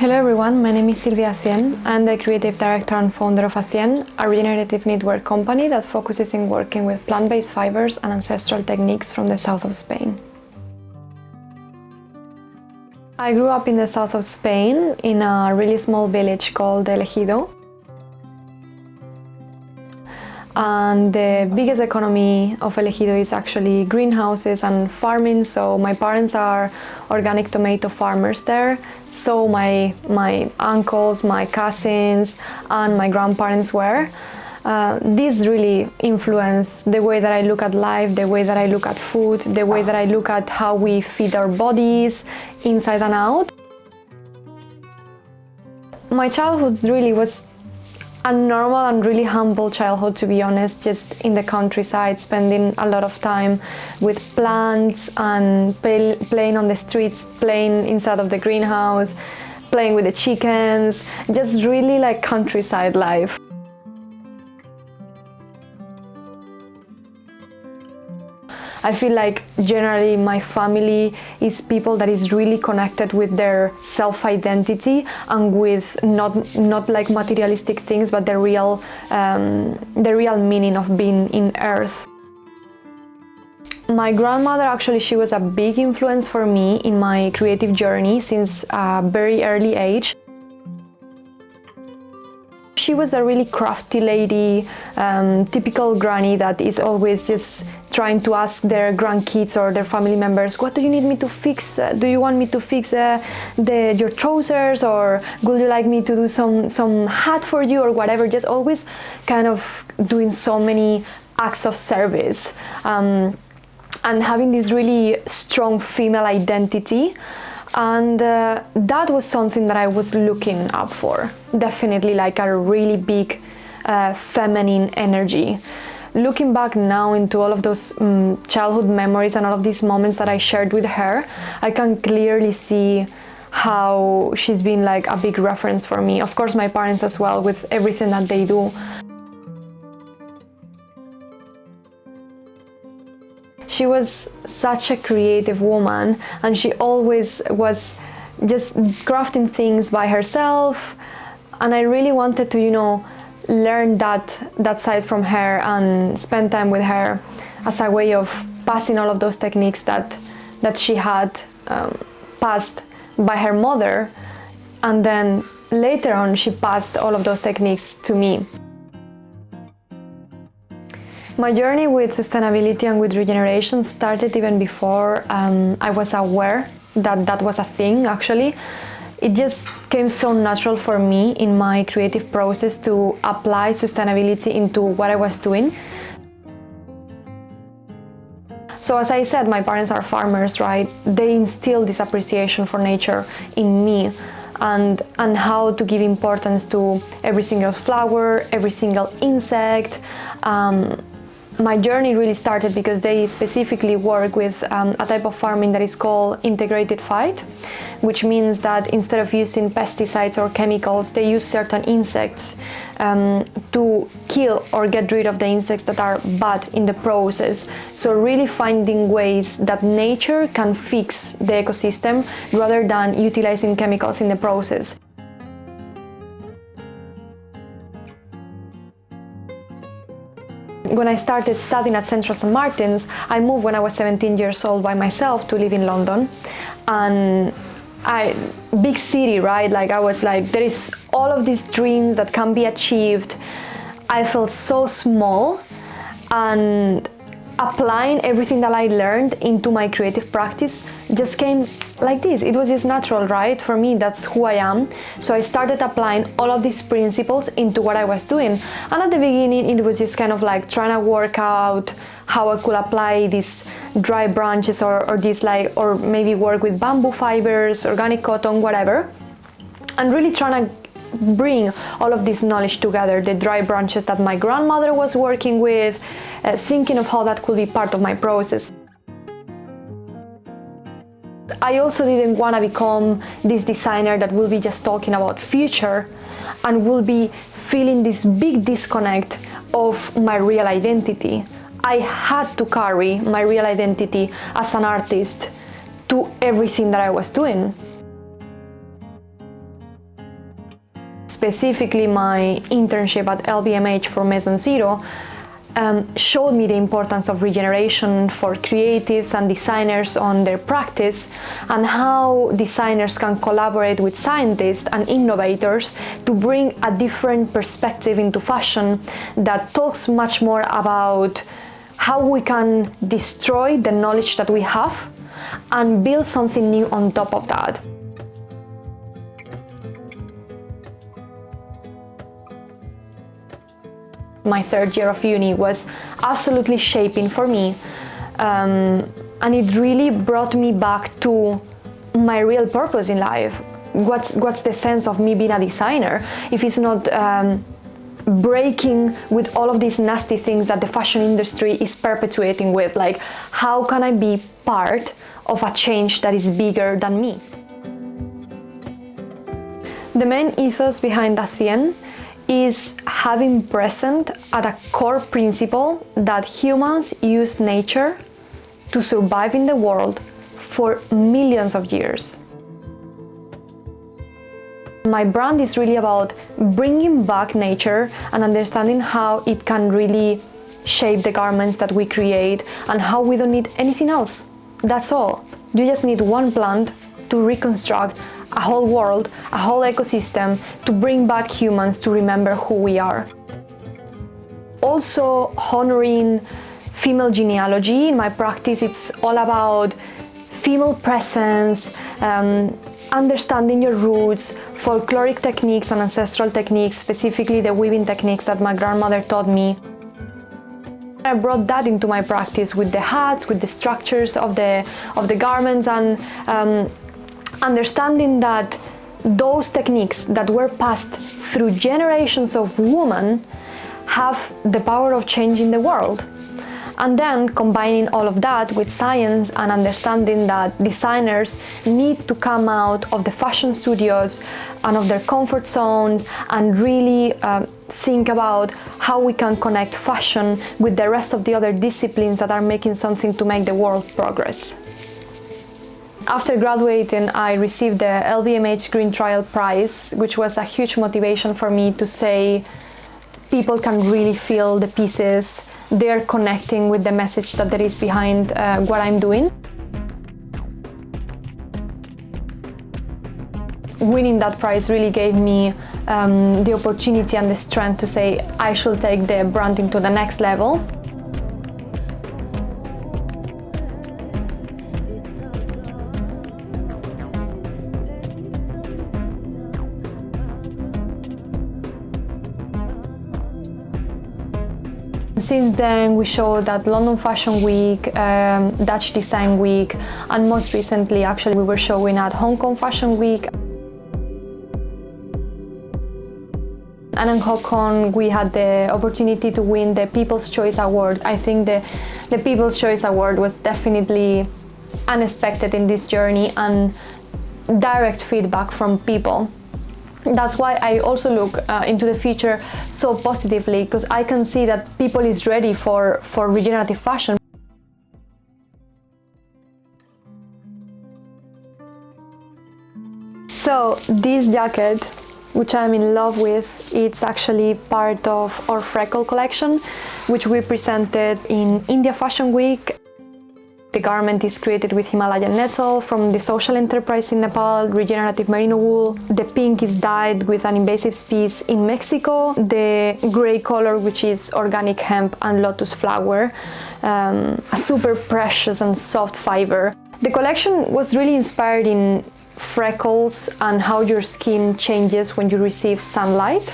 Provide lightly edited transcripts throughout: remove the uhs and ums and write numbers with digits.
Hello everyone, my name is Story Of Acien. I'm the creative director and founder of Acien, a regenerative knitwear company that focuses in working with plant-based fibers and ancestral techniques from the south of Spain. I grew up in the south of Spain in a really small village called Hyeonjin Do. And the biggest economy of Hyeonjin Do is actually greenhouses and farming, so my parents are organic tomato farmers there. So my uncles, my cousins and my grandparents were. This really influenced the way that I look at life, the way that I look at food, the way that I look at how we feed our bodies inside and out. My childhood really was a normal and really humble childhood, to be honest, just in the countryside, spending a lot of time with plants and playing on the streets, playing inside of the greenhouse, playing with the chickens, just really like countryside life. I feel like generally my family is people that is really connected with their self-identity and with not like materialistic things, but the real meaning of being in earth. My grandmother actually, she was a big influence for me in my creative journey since a very early age. She was a really crafty lady, typical granny that is always just trying to ask their grandkids or their family members, what do you need me to fix? Do you want me to fix your trousers, or would you like me to do some hat for you or whatever? Just always kind of doing so many acts of service and having this really strong female identity. And that was something that I was looking up for, definitely like a really big feminine energy. Looking back now into all of those childhood memories and all of these moments that I shared with her, I can clearly see how she's been like a big reference for me. Of course, my parents as well, with everything that they do. She was such a creative woman, and she always was just crafting things by herself, and I really wanted to, learn that side from her and spend time with her as a way of passing all of those techniques that she had passed by her mother, and then later on she passed all of those techniques to me. My journey with sustainability and with regeneration started even before I was aware that was a thing, actually. It just came so natural for me in my creative process to apply sustainability into what I was doing. So as I said, my parents are farmers, right? They instilled this appreciation for nature in me and how to give importance to every single flower, every single insect. My journey really started because they specifically work with a type of farming that is called integrated phyte, which means that instead of using pesticides or chemicals, they use certain insects to kill or get rid of the insects that are bad in the process. So really finding ways that nature can fix the ecosystem rather than utilizing chemicals in the process. When I started studying at Central St. Martin's, I moved when I was 17 years old by myself to live in London. And big city, right? Like I was like, there is all of these dreams that can be achieved. I felt so small, and applying everything that I learned into my creative practice just came like this. It was just natural, right? For me, that's who I am. So I started applying all of these principles into what I was doing. And at the beginning, it was just kind of like trying to work out how I could apply these dry branches or maybe work with bamboo fibers, organic cotton, whatever. And really trying to bring all of this knowledge together, the dry branches that my grandmother was working with, thinking of how that could be part of my process. I also didn't want to become this designer that will be just talking about future and will be feeling this big disconnect of my real identity. I had to carry my real identity as an artist to everything that I was doing. specifically my internship at LVMH for Maison Zero, showed me the importance of regeneration for creatives and designers on their practice, and how designers can collaborate with scientists and innovators to bring a different perspective into fashion that talks much more about how we can destroy the knowledge that we have and build something new on top of that. My third year of uni was absolutely shaping for me, and it really brought me back to my real purpose in life. What's the sense of me being a designer if it's not breaking with all of these nasty things that the fashion industry is perpetuating with? Like, how can I be part of a change that is bigger than me? The main ethos behind Acien is having present at a core principle that humans use nature to survive in the world for millions of years. My brand is really about bringing back nature and understanding how it can really shape the garments that we create and how we don't need anything else. That's all. You just need one plant to reconstruct a whole world, a whole ecosystem, to bring back humans to remember who we are. Also, honoring female genealogy. In my practice, it's all about female presence, understanding your roots, folkloric techniques and ancestral techniques, specifically the weaving techniques that my grandmother taught me. I brought that into my practice with the hats, with the structures of the garments, and understanding that those techniques that were passed through generations of women have the power of changing the world. And then combining all of that with science and understanding that designers need to come out of the fashion studios and of their comfort zones and really think about how we can connect fashion with the rest of the other disciplines that are making something to make the world progress. After graduating, I received the LVMH Green Trial Prize, which was a huge motivation for me to say people can really feel the pieces, they're connecting with the message that there is behind what I'm doing. Winning that prize really gave me the opportunity and the strength to say I should take the branding to the next level. Since then, we showed at London Fashion Week, Dutch Design Week, and most recently, actually, we were showing at Hong Kong Fashion Week. And in Hong Kong, we had the opportunity to win the People's Choice Award. I think the People's Choice Award was definitely unexpected in this journey and direct feedback from people. That's why I also look into the future so positively, because I can see that people is ready for regenerative fashion. So this jacket, which I'm in love with, it's actually part of our freckle collection, which we presented in India Fashion Week. The garment is created with Himalayan nettle from the social enterprise in Nepal, regenerative merino wool. The pink is dyed with an invasive species in Mexico. The gray color, which is organic hemp and lotus flower, a super precious and soft fiber. The collection was really inspired in freckles and how your skin changes when you receive sunlight.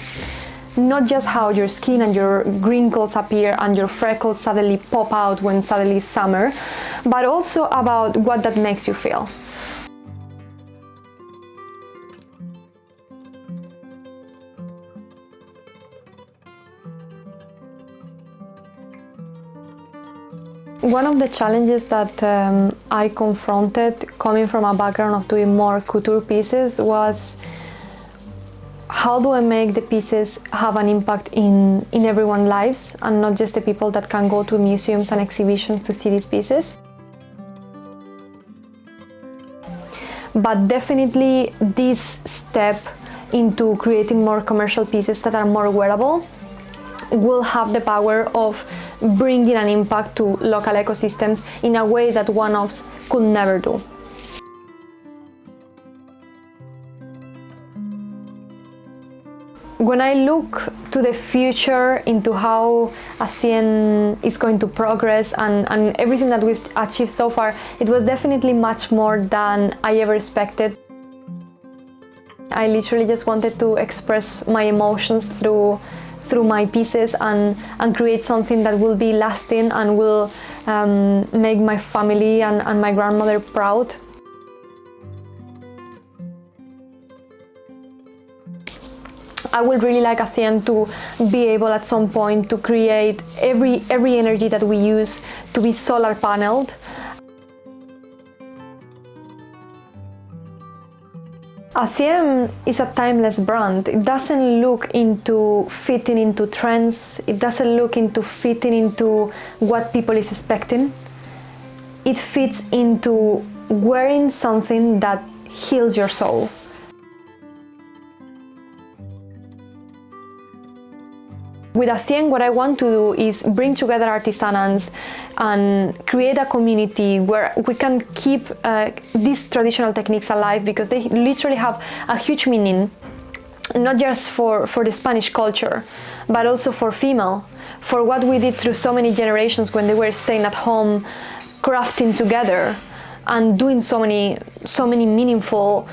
Not just how your skin and your wrinkles appear and your freckles suddenly pop out when suddenly it's summer, but also about what that makes you feel. One of the challenges that I confronted coming from a background of doing more couture pieces was how do I make the pieces have an impact in everyone's lives and not just the people that can go to museums and exhibitions to see these pieces. But definitely this step into creating more commercial pieces that are more wearable will have the power of bringing an impact to local ecosystems in a way that one-offs could never do. When I look to the future into how Acien is going to progress and everything that we've achieved so far, it was definitely much more than I ever expected. I literally just wanted to express my emotions through my pieces and create something that will be lasting and will make my family and my grandmother proud. I would really like Acien to be able at some point to create every energy that we use to be solar paneled. Acien is a timeless brand. It doesn't look into fitting into trends. It doesn't look into fitting into what people is expecting. It fits into wearing something that heals your soul. With Acien, what I want to do is bring together artisans and create a community where we can keep these traditional techniques alive, because they literally have a huge meaning, not just for the Spanish culture, but also for female, for what we did through so many generations when they were staying at home, crafting together and doing so many meaningful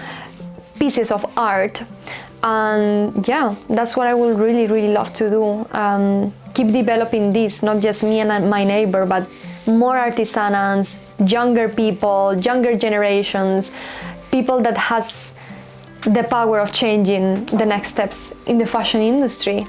pieces of art. And yeah, that's what I would really love to do. Keep developing this, not just me and my neighbor, but more artisans, younger people, younger generations, people that has the power of changing the next steps in the fashion industry.